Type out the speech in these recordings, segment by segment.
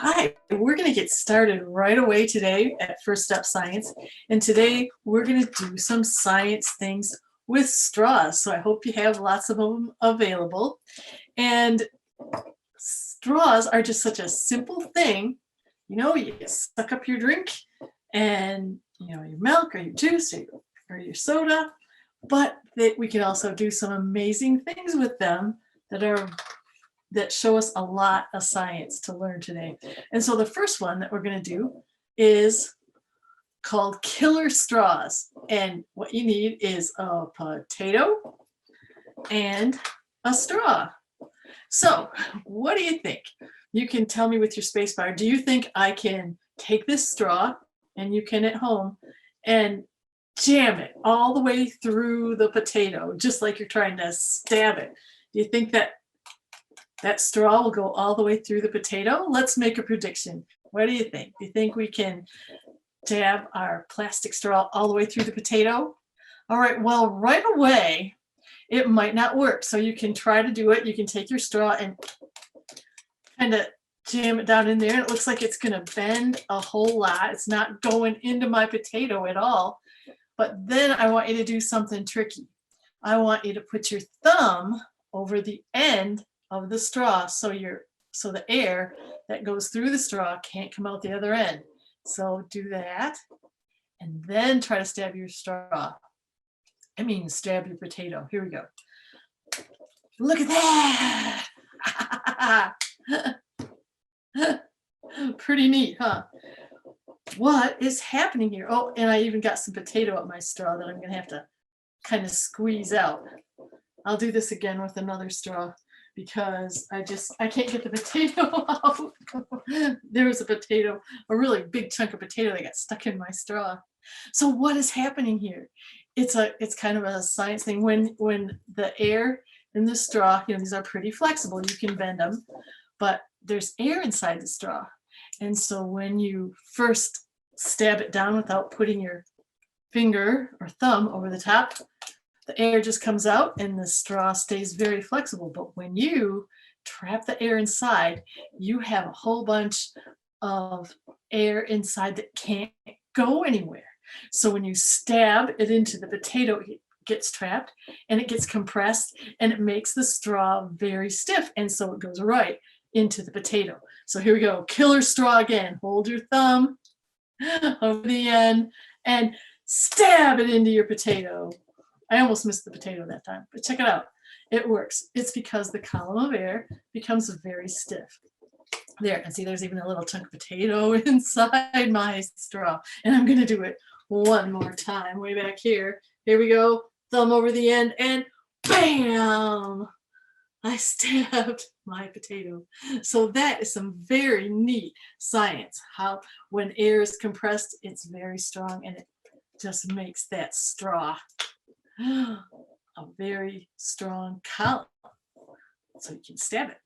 Hi, we're going to get started right away today at First Step Science. And today we're going to do some science things with straws. So I hope you have lots of them available. And straws are just such a simple thing. You know, you suck up your drink and, your milk or your juice or your soda. But we can also do some amazing things with them that show us a lot of science to learn today. And so the first one that we're going to do is called killer straws. And what you need is a potato and a straw. So what do you think? You can tell me with your space bar. Do you think I can take this straw, and you can at home, and jam it all the way through the potato, just like you're trying to stab it? Do you think that straw will go all the way through the potato? Let's make a prediction. What do you think? Do you think we can jab our plastic straw all the way through the potato? All right, well, right away, it might not work. So you can try to do it. You can take your straw and kind of jam it down in there. It looks like it's going to bend a whole lot. It's not going into my potato at all. But then I want you to do something tricky. I want you to put your thumb over the end of the straw so the air that goes through the straw can't come out the other end. So do that, and then try to stab your straw. Stab your potato. Here we go. Look at that. Pretty neat, huh? What is happening here? Oh, and I even got some potato up my straw that I'm going to have to kind of squeeze out. I'll do this again with another straw because I can't get the potato out. There was a really big chunk of potato that got stuck in my straw. So what is happening here? It's kind of a science thing. When the air in the straw, these are pretty flexible, you can bend them, but there's air inside the straw. And so when you first stab it down without putting your finger or thumb over the top, the air just comes out and the straw stays very flexible. But when you trap the air inside, you have a whole bunch of air inside that can't go anywhere. So when you stab it into the potato, it gets trapped and it gets compressed, and it makes the straw very stiff. And so it goes right into the potato. So here we go. Killer straw again. Hold your thumb over the end and stab it into your potato. I almost missed the potato that time, but check it out. It works. It's because the column of air becomes very stiff. There, and see, there's even a little chunk of potato inside my straw. And I'm going to do it one more time, way back here. Here we go. Thumb over the end, and bam! I stabbed my potato. So that is some very neat science. How when air is compressed, it's very strong, and it just makes that straw a very strong column, so you can stab it.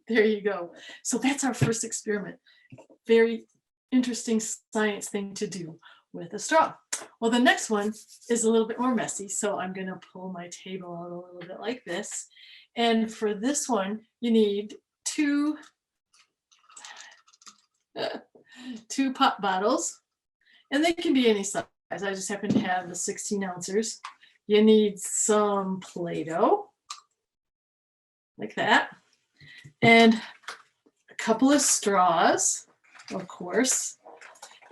There you go. So that's our first experiment. Very interesting science thing to do with a straw. Well, the next one is a little bit more messy, so I'm going to pull my table out a little bit like this. And for this one, you need two pop bottles, and they can be any size. I just happen to have the 16 ounces. You need some Play-Doh, like that, and a couple of straws, of course.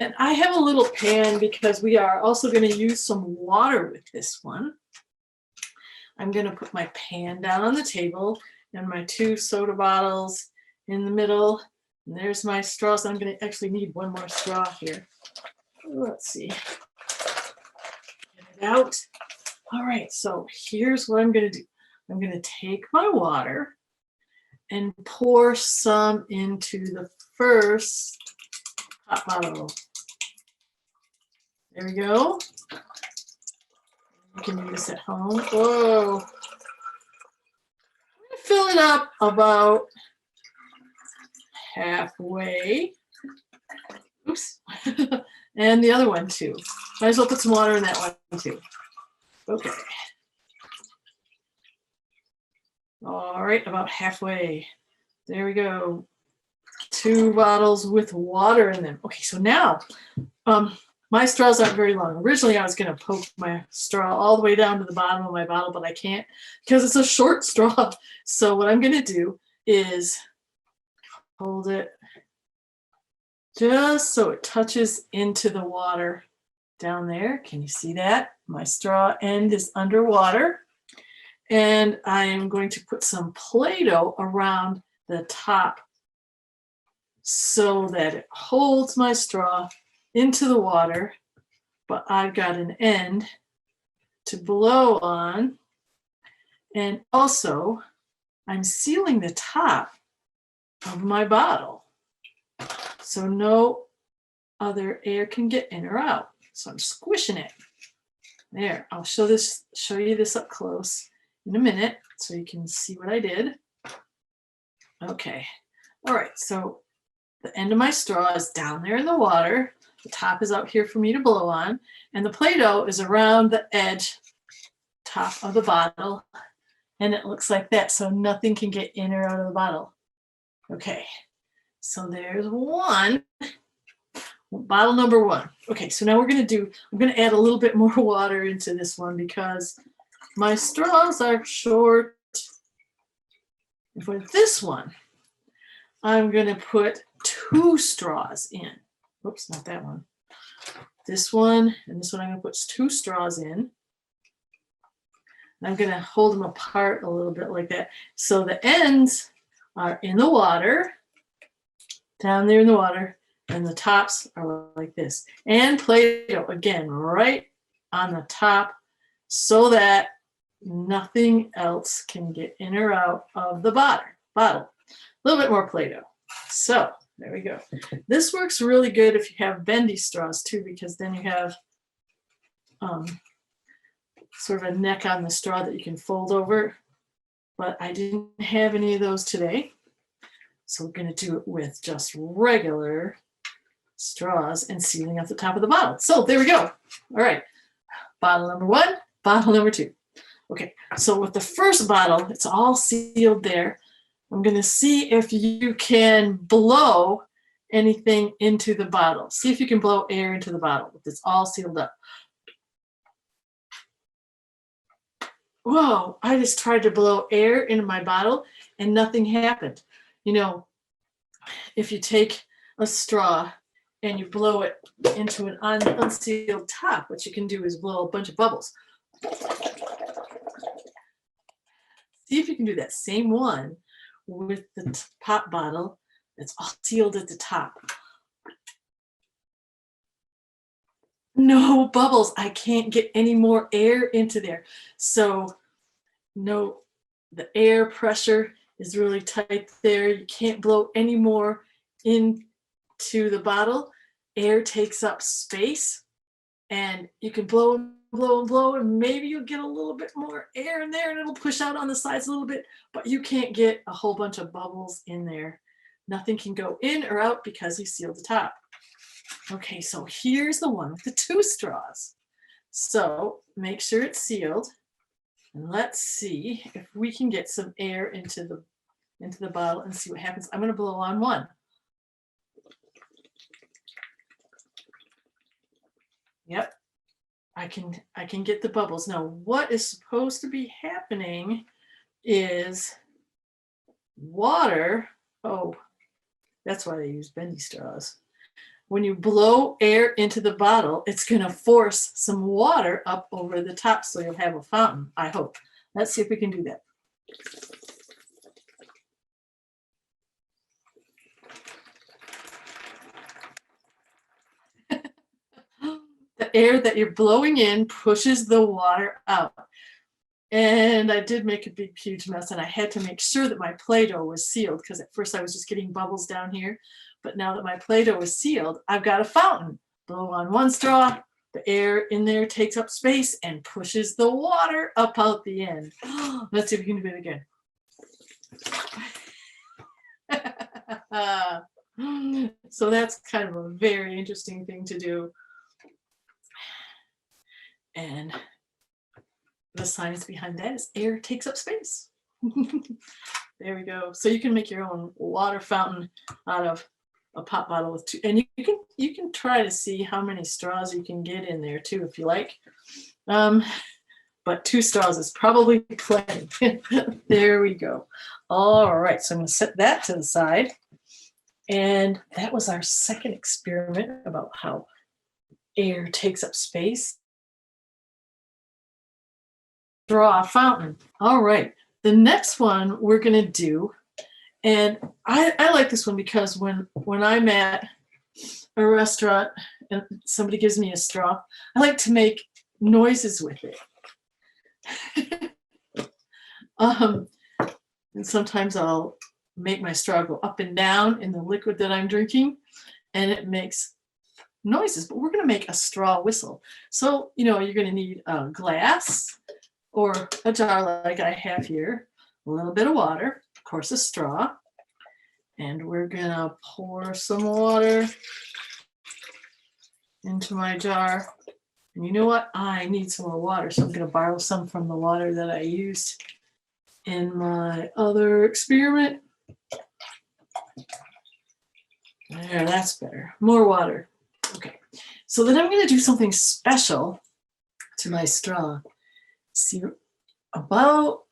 And I have a little pan because we are also going to use some water with this one. I'm going to put my pan down on the table and my two soda bottles in the middle. And there's my straws. I'm going to actually need one more straw here. Let's see. Get it out. All right, so here's what I'm going to do. I'm going to take my water and pour some into the first pop bottle. There we go. You can do this at home. Whoa. I'm going to fill it up about halfway. Oops. And the other one too. Might as well put some water in that one too. Okay. All right, about halfway. There we go. 2 bottles with water in them. Okay, so now my straws aren't very long. Originally, I was going to poke my straw all the way down to the bottom of my bottle, but I can't because it's a short straw. So what I'm going to do is hold it just so it touches into the water down there. Can you see that? My straw end is underwater. And I am going to put some Play-Doh around the top so that it holds my straw into the water, but I've got an end to blow on. And also, I'm sealing the top of my bottle so no other air can get in or out. So I'm squishing it. There, I'll show you this up close in a minute so you can see what I did. Okay, all right, so the end of my straw is down there in the water. The top is out here for me to blow on, and the Play-Doh is around the edge, top of the bottle, and it looks like that, so nothing can get in or out of the bottle. Okay, so there's one. Bottle number 1. Okay, so now I'm gonna add a little bit more water into this one because my straws are short. And for this one, I'm gonna put 2 straws in. Oops, not that one. This one and this one I'm gonna put 2 straws in. And I'm gonna hold them apart a little bit like that. So the ends are in the water, down there in the water, and the tops are like this. And Play-Doh, again, right on the top so that nothing else can get in or out of the bottle. A little bit more Play-Doh. So there we go. This works really good if you have bendy straws too, because then you have sort of a neck on the straw that you can fold over. But I didn't have any of those today. So we're going to do it with just regular straws and sealing up the top of the bottle. So there we go. All right. Bottle number 1, bottle number 2. Okay, so with the first bottle, it's all sealed there. I'm going to see if you can blow anything into the bottle. See if you can blow air into the bottle. It's all sealed up. Whoa, I just tried to blow air into my bottle and nothing happened. You know, if you take a straw and you blow it into an unsealed top, what you can do is blow a bunch of bubbles. See if you can do that same one with the pop bottle that's all sealed at the top. No bubbles. I can't get any more air into there. So no, the air pressure is really tight there. You can't blow any more into the bottle. Air takes up space, and you can blow and blow and blow, and maybe you'll get a little bit more air in there and it'll push out on the sides a little bit, but you can't get a whole bunch of bubbles in there. Nothing can go in or out because you sealed the top. Okay, so here's the one with the 2 straws. So make sure it's sealed, and let's see if we can get some air into the bottle and see what happens. I'm going to blow on one. Yep, I can get the bubbles. Now, what is supposed to be happening is water. Oh, that's why they use bendy straws. When you blow air into the bottle, it's going to force some water up over the top, so you'll have a fountain, I hope. Let's see if we can do that. The air that you're blowing in pushes the water out. And I did make a big, huge mess, and I had to make sure that my Play-Doh was sealed, because at first I was just getting bubbles down here. But now that my Play-Doh is sealed, I've got a fountain. Blow on one straw, the air in there takes up space and pushes the water up out the end. Let's see if we can do it again. So that's kind of a very interesting thing to do. And the science behind that is air takes up space. There we go. So you can make your own water fountain out of a pop bottle with two, and you can try to see how many straws you can get in there too, if you like. But 2 straws is probably plenty. There we go. All right, so I'm going to set that to the side. And that was our second experiment about how air takes up space. Draw a fountain. All right, the next one we're going to do, and I like this one because when I'm at a restaurant and somebody gives me a straw, I like to make noises with it. And sometimes I'll make my straw go up and down in the liquid that I'm drinking, and it makes noises. But we're going to make a straw whistle. So, you're going to need a glass or a jar like I have here, a little bit of water, of course, a straw, and we're going to pour some water into my jar. And you know what? I need some more water, so I'm going to borrow some from the water that I used in my other experiment. There, that's better. More water. Okay, so then I'm going to do something special to my straw. See, about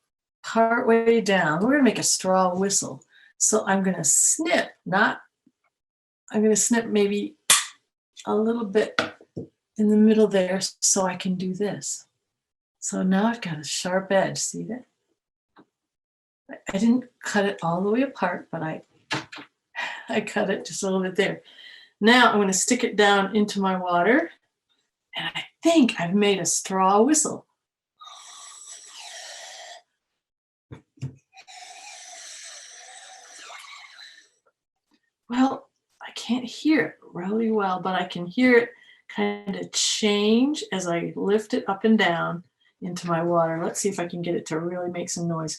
partway down, we're going to make a straw whistle. So I'm going to snip, maybe a little bit in the middle there so I can do this. So now I've got a sharp edge, see that? I didn't cut it all the way apart, but I cut it just a little bit there. Now I'm going to stick it down into my water, and I think I've made a straw whistle. Well, I can't hear it really well, but I can hear it kind of change as I lift it up and down into my water. Let's see if I can get it to really make some noise.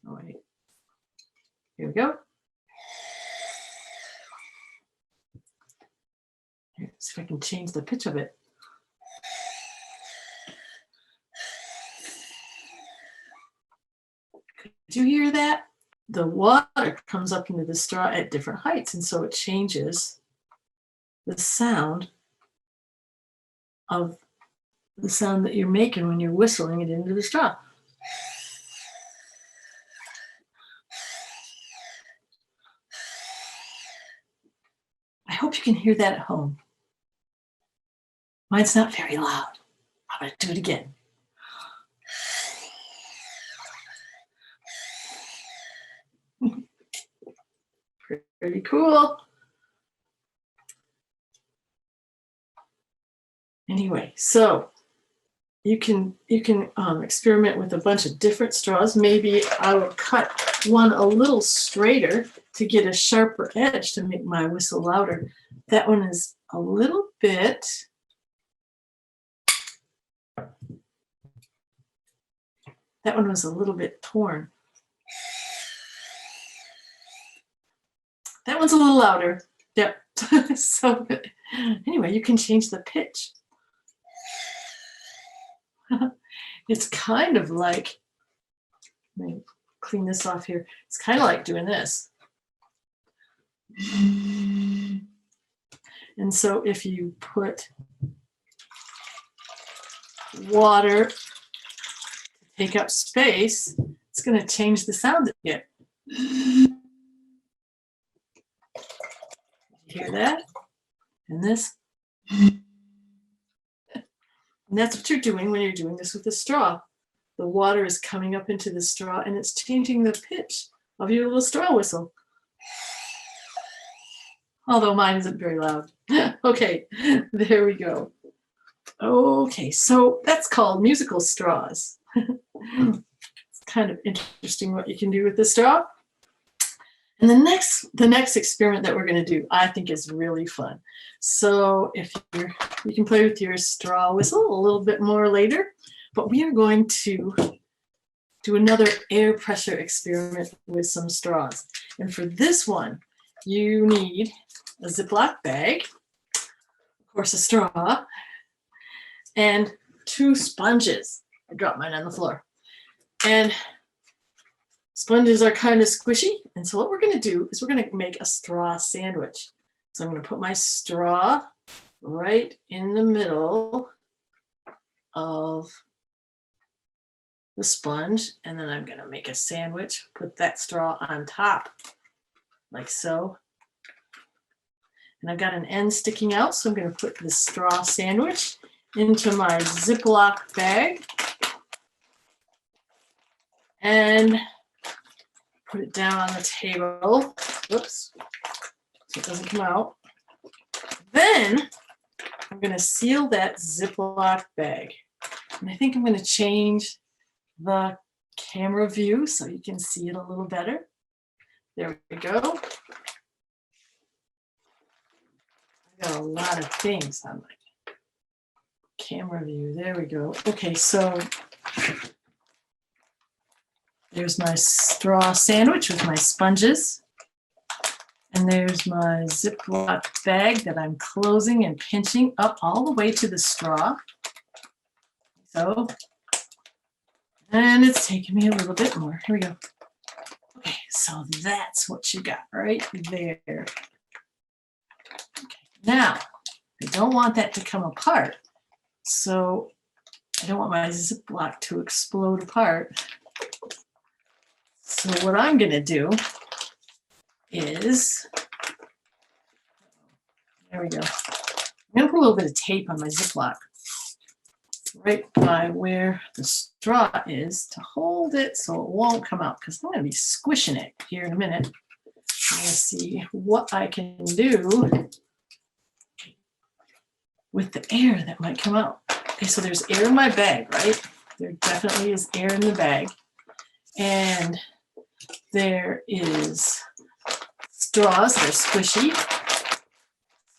Oh, wait. Here we go. Here, see if I can change the pitch of it. Could you hear that? The water comes up into the straw at different heights, and so it changes the sound that you're making when you're whistling it into the straw. I hope you can hear that at home. Mine's not very loud. I'm going to do it again. Pretty cool. Anyway, so you can experiment with a bunch of different straws. Maybe I will cut one a little straighter to get a sharper edge to make my whistle louder. That one is a little bit. That one was a little bit torn. That one's a little louder. Yep. So anyway, you can change the pitch. It's kind of like, let me clean this off here. It's kind of like doing this. And so if you put water to take up space, it's going to change the sound that you get. Hear that? And this? And that's what you're doing when you're doing this with a straw. The water is coming up into the straw and it's changing the pitch of your little straw whistle. Although mine isn't very loud. Okay, there we go. Okay, so that's called musical straws. It's kind of interesting what you can do with the straw. And the next experiment that we're going to do, I think, is really fun. So if you can play with your straw whistle a little bit more later, but we are going to do another air pressure experiment with some straws. And for this one, you need a Ziploc bag, of course, a straw, and 2 sponges. I dropped mine on the floor. And sponges are kind of squishy. And so what we're going to do is we're going to make a straw sandwich. So I'm going to put my straw right in the middle of the sponge, and then I'm going to make a sandwich, put that straw on top like so. And I've got an end sticking out, so I'm going to put the straw sandwich into my Ziploc bag and put it down on the table. Whoops, so it doesn't come out. Then I'm going to seal that Ziploc bag. And I think I'm going to change the camera view so you can see it a little better. There we go. I got a lot of things on my camera view. There we go. Okay, so there's my straw sandwich with my sponges. And there's my Ziploc bag that I'm closing and pinching up all the way to the straw. So, and it's taking me a little bit more. Here we go. Okay, so that's what you got right there. Okay, now, I don't want that to come apart. So I don't want my Ziploc to explode apart. So what I'm going to do is, there we go. I'm going to put a little bit of tape on my Ziploc right by where the straw is to hold it so it won't come out, because I'm going to be squishing it here in a minute. I'm going to see what I can do with the air that might come out. Okay, so there's air in my bag, right? There definitely is air in the bag. And there is straws that are squishy.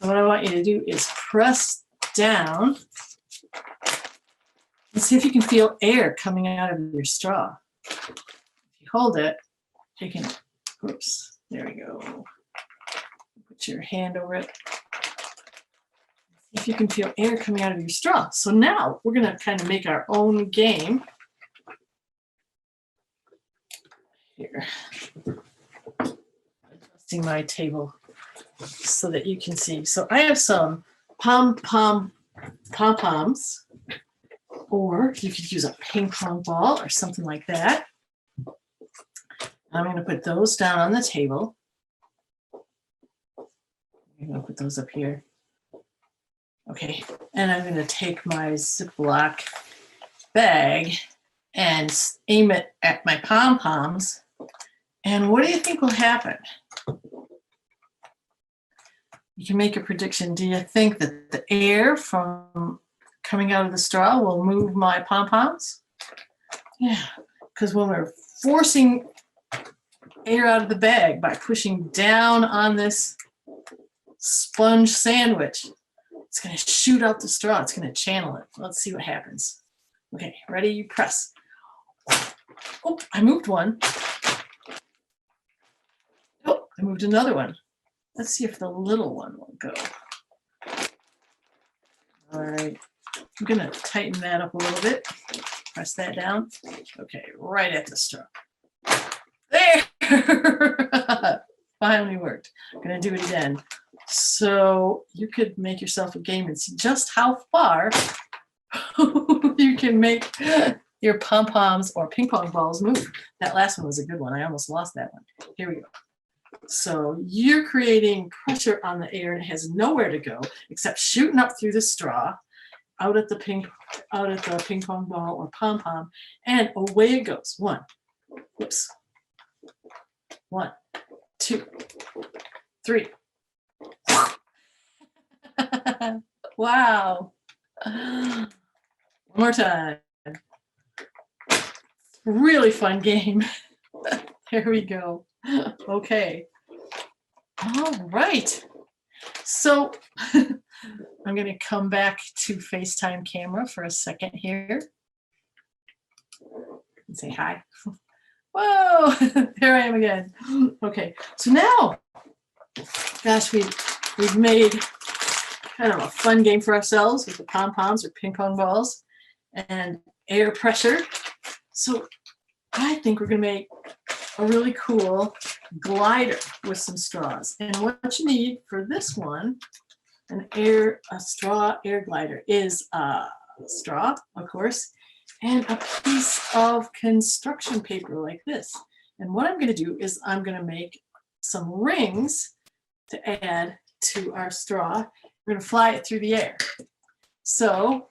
So what I want you to do is press down and see if you can feel air coming out of your straw. If you hold it, you can, oops, there we go. Put your hand over it. See if you can feel air coming out of your straw. So now we're going to kind of make our own game. Here. Adjusting my table so that you can see. So I have some pom-poms, or you could use a ping pong ball or something like that. I'm going to put those down on the table. I'm going to put those up here. Okay, and I'm going to take my Ziploc bag and aim it at my pom-poms. And what do you think will happen? You can make a prediction. Do you think that the air from coming out of the straw will move my pom-poms? Yeah, because when we're forcing air out of the bag by pushing down on this sponge sandwich, it's going to shoot out the straw. It's going to channel it. Let's see what happens. Okay, ready? You press. Oh, I moved one. Oh, I moved another one. Let's see if the little one will go. All right, I'm going to tighten that up a little bit. Press that down. Okay, right at the straw. There! Finally worked. I'm going to do it again. So you could make yourself a game and see just how far you can make your pom-poms or ping pong balls move. That last one was a good one. I almost lost that one. Here we go. So you're creating pressure on the air and it has nowhere to go except shooting up through the straw, out at the ping pong ball or pom-pom, and away it goes. One. Whoops. 1, 2, 3. Wow. One more time. Really fun game. There we go. Okay. All right. So I'm going to come back to FaceTime camera for a second here and say hi. Whoa, there I am again. Okay, so now, gosh, we've made kind of a fun game for ourselves with the pom-poms or ping pong balls and air pressure. So I think we're gonna make a really cool glider with some straws. And what you need for this one, a straw air glider, is a straw, of course, and a piece of construction paper like this. And what I'm gonna do is I'm gonna make some rings to add to our straw. We're gonna fly it through the air. So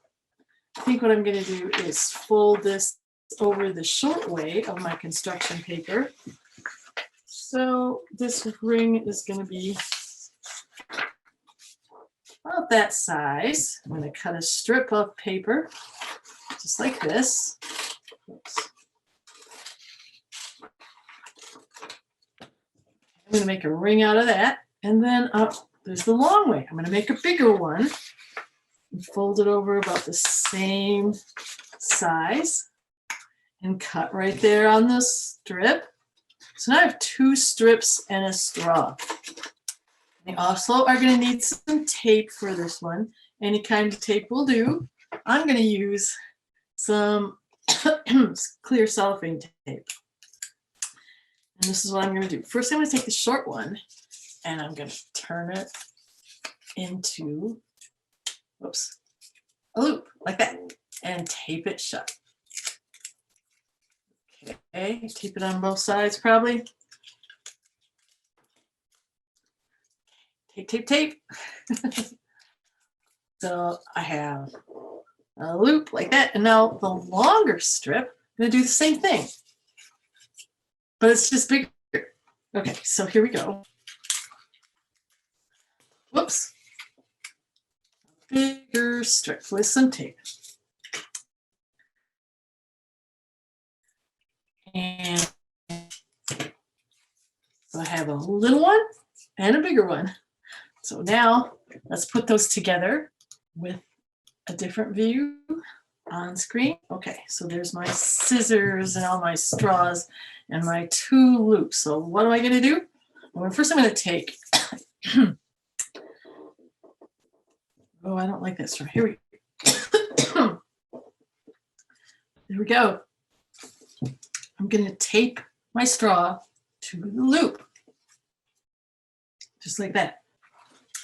I think what I'm gonna do is fold this over the short way of my construction paper. So this ring is gonna be about that size. I'm gonna cut a strip of paper, just like this. Oops. I'm gonna make a ring out of that. And then there's the long way. I'm gonna make a bigger one and fold it over about the same size and cut right there on the strip. So now I have 2 strips and a straw. We also are going to need some tape for this one. Any kind of tape will do. I'm going to use some clear cellophane tape. And this is what I'm going to do. First, I'm going to take the short one and I'm going to turn it into, whoops, a loop like that and tape it shut. Okay, tape it on both sides probably. Tape, tape, tape. So I have a loop like that. And now the longer strip, I'm gonna do the same thing, but it's just bigger. Okay, so here we go. Whoops. Bigger strip with some tape. And so I have a little one and a bigger one. So now let's put those together with a different view on screen. Okay, so there's my scissors and all my straws and my 2 loops. So what am I going to do? Well, first I'm going to take, oh, I don't like this. Here we go. I'm going to tape my straw to the loop, just like that.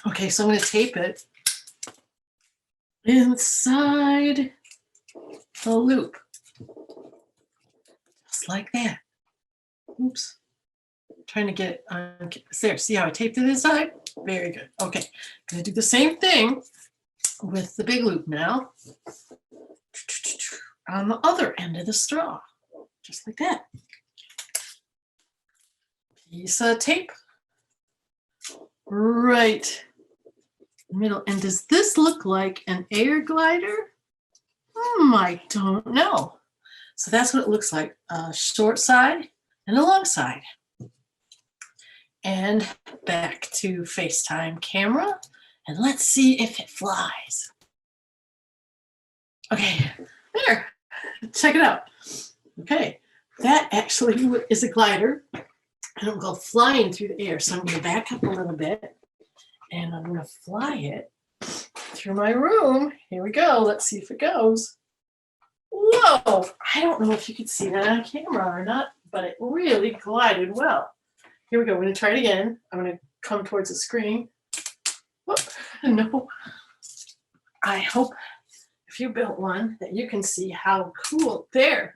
Okay, so I'm going to tape it inside the loop, just like that. Oops. I'm trying to get it on there. See how I taped it inside? Very good. Okay, I'm going to do the same thing with the big loop now on the other end of the straw, just like that. Piece of tape right middle. And does this look like an air glider? I don't know. So that's what it looks like, a short side and a long side. And back to FaceTime camera, and let's see if it flies. Okay, there, check it out. Okay, that actually is a glider. And it'll go flying through the air. So I'm going to back up a little bit and I'm going to fly it through my room. Here we go. Let's see if it goes. Whoa! I don't know if you could see that on camera or not, but it really glided well. Here we go. We're going to try it again. I'm going to come towards the screen. Whoop. No. I hope if you built one that you can see how cool there.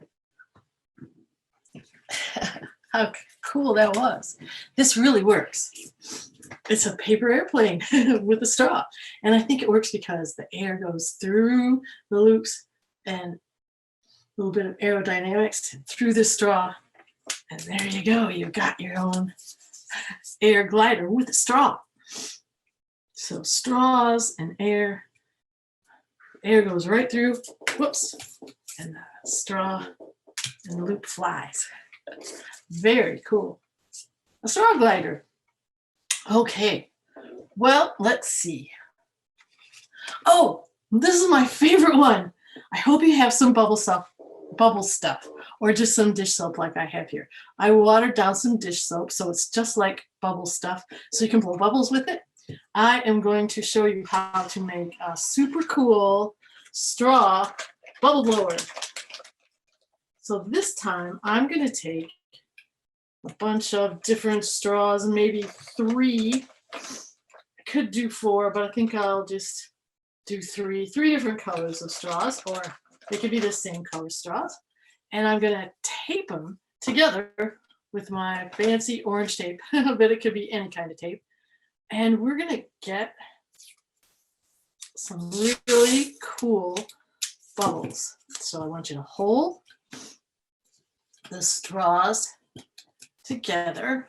How cool that was. This really works. It's a paper airplane with a straw. And I think it works because the air goes through the loops and a little bit of aerodynamics through the straw. And there you go. You've got your own air glider with a straw. So straws and air. Air goes right through. Whoops. And the straw and the loop flies. Very cool. A straw glider. Okay. Well, let's see. Oh, this is my favorite one. I hope you have some bubble stuff, or just some dish soap like I have here. I watered down some dish soap, so it's just like bubble stuff, so you can blow bubbles with it. I am going to show you how to make a super cool straw bubble blower. So this time I'm going to take a bunch of different straws, maybe 3. I could do 4, but I think I'll just do 3 different colors of straws, or they could be the same color straws. And I'm going to tape them together with my fancy orange tape, but it could be any kind of tape. And we're going to get some really cool bubbles. So I want you to hold the straws together,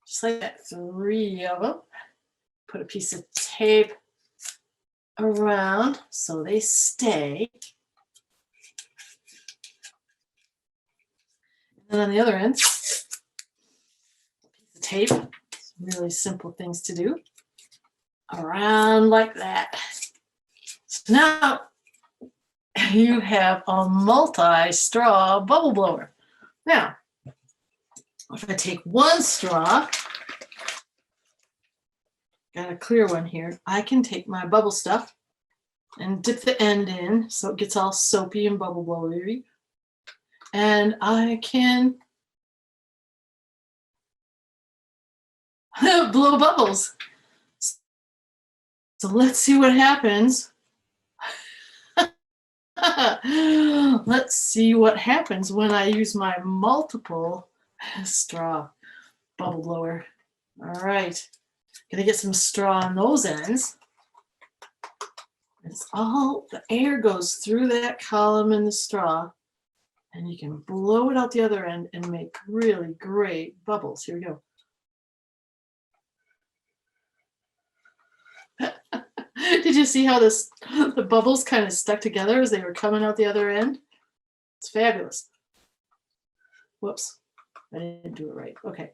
just like that, 3 of them. Put a piece of tape around so they stay. And on the other end, piece of tape. Really simple things to do. Around like that. So now you have a multi-straw bubble blower. Now, if I take one straw, got a clear one here, I can take my bubble stuff and dip the end in so it gets all soapy and bubble blowery. And I can blow bubbles. So let's see what happens. Let's see what happens when I use my multiple straw bubble blower. All right, gonna get some straw on those ends. It's all, the air goes through that column in the straw, and you can blow it out the other end and make really great bubbles. Here we go. Did you see how the bubbles kind of stuck together as they were coming out the other end? It's fabulous. Whoops, I didn't do it right. Okay.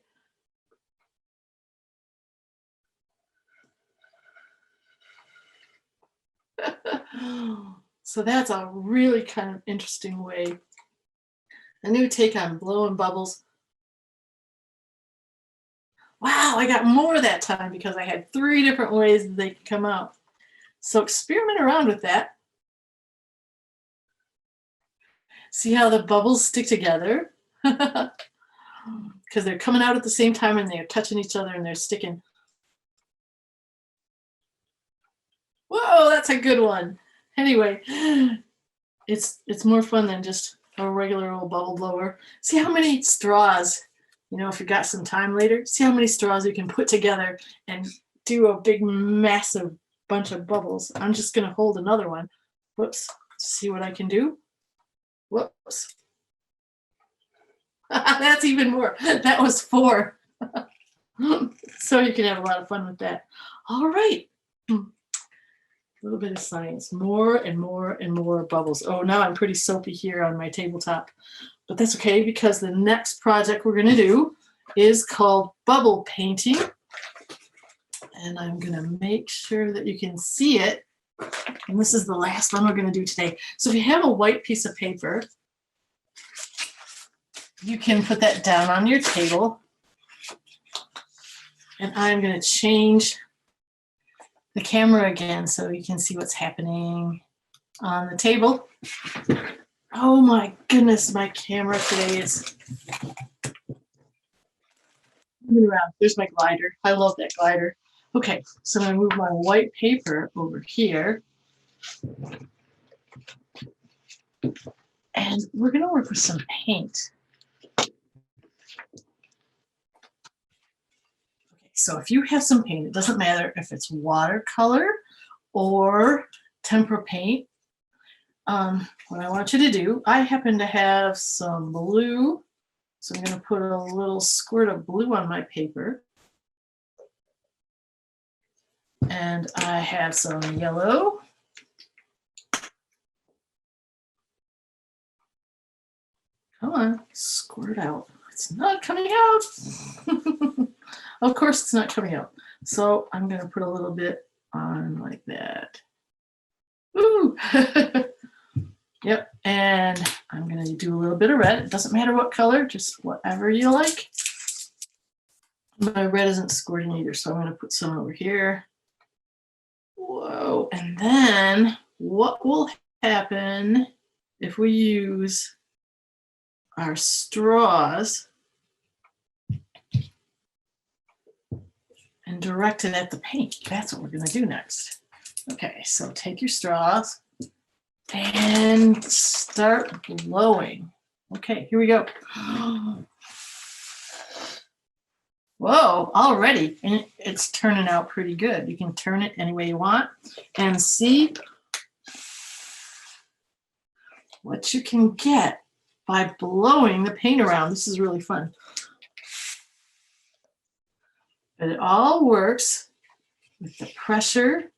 So that's a really kind of interesting way. A new take on blowing bubbles. Wow, I got more that time because I had 3 different ways that they could come out. So experiment around with that. See how the bubbles stick together? Because they're coming out at the same time and they're touching each other and they're sticking. Whoa, that's a good one. Anyway, it's more fun than just a regular old bubble blower. See how many straws, you know, if you got some time later, see how many straws you can put together and do a big massive bunch of bubbles. I'm just going to hold another one. Whoops. See what I can do. Whoops. That's even more. That was 4. So you can have a lot of fun with that. All right. A little bit of science. More and more and more bubbles. Oh, now I'm pretty soapy here on my tabletop. But that's okay, because the next project we're going to do is called bubble painting. And I'm going to make sure that you can see it. And this is the last one we're going to do today. So if you have a white piece of paper, you can put that down on your table. And I'm going to change the camera again so you can see what's happening on the table. Oh my goodness, my camera today is moving around. There's my glider. I love that glider. Okay, so I'm going to move my white paper over here. And we're going to work with some paint. Okay, so if you have some paint, it doesn't matter if it's watercolor or tempera paint. What I want you to do, I happen to have some blue, so I'm going to put a little squirt of blue on my paper. And I have some yellow. Come on, squirt out. It's not coming out. Of course it's not coming out. So I'm going to put a little bit on like that. Ooh. Yep, and I'm going to do a little bit of red. It doesn't matter what color, just whatever you like. My red isn't squirting either, so I'm going to put some over here. Whoa, and then what will happen if we use our straws and direct it at the paint. That's what we're going to do next. Okay, so take your straws and start blowing. Okay, here we go. Whoa, already, and it's turning out pretty good. You can turn it any way you want and see what you can get by blowing the paint around. This is really fun. But it all works with the pressure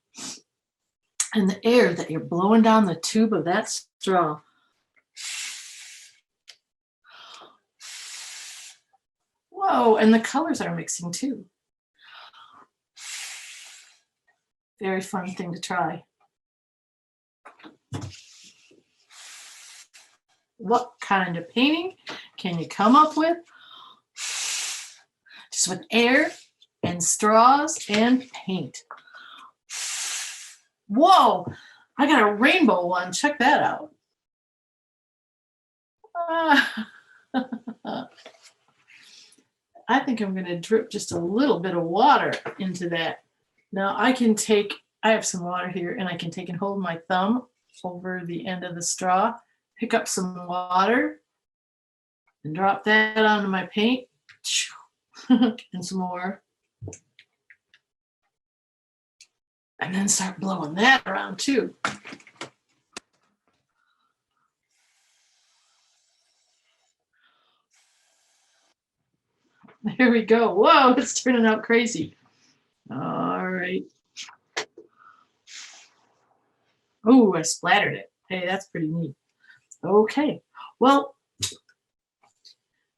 and the air that you're blowing down the tube of that straw. Whoa, and the colors are mixing too. Very fun thing to try. What kind of painting can you come up with? Just with air and straws and paint. Whoa, I got a rainbow one. Check that out. I think I'm going to drip just a little bit of water into that. Now I have some water here, and I can take and hold my thumb over the end of the straw, pick up some water, and drop that onto my paint, and some more. And then start blowing that around too. There we go. Whoa, it's turning out crazy. All right. Oh, I splattered it. Hey, that's pretty neat. Okay, well,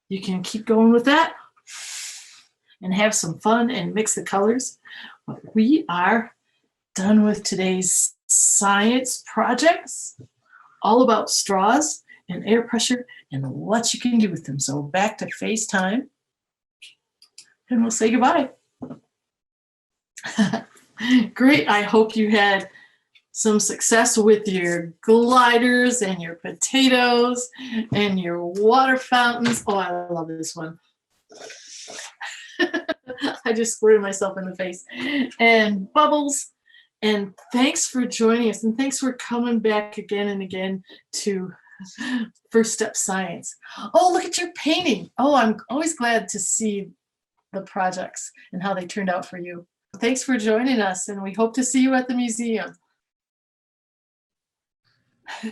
you can keep going with that and have some fun and mix the colors. But we are done with today's science projects, all about straws and air pressure and what you can do with them. So back to FaceTime, and we'll say goodbye. Great, I hope you had some success with your gliders and your potatoes and your water fountains. Oh, I love this one. I just squirted myself in the face. And bubbles. And thanks for joining us. And thanks for coming back again and again to First Step Science. Oh, look at your painting. Oh, I'm always glad to see the projects and how they turned out for you. Thanks for joining us, and we hope to see you at the museum. I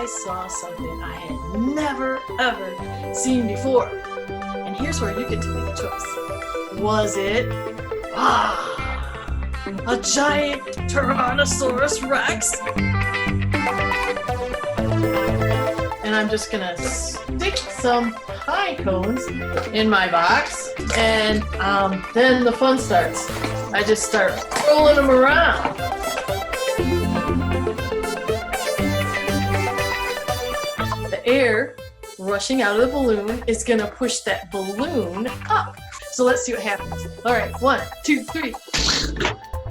saw something I had never ever seen before. And here's where you get to make a choice. Was it a giant Tyrannosaurus Rex? And I'm just gonna stick some pine cones in my box, and then the fun starts. I just start rolling them around. The air rushing out of the balloon is gonna push that balloon up. So let's see what happens. All right, 1, 2, 3.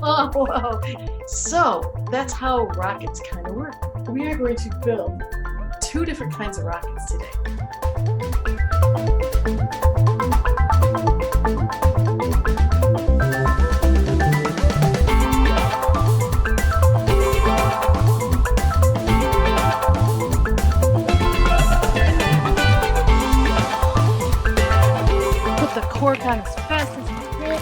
Oh, wow. So that's how rockets kind of work. We are going to build 2 different kinds of rockets today. Put the cork on as fast as you can.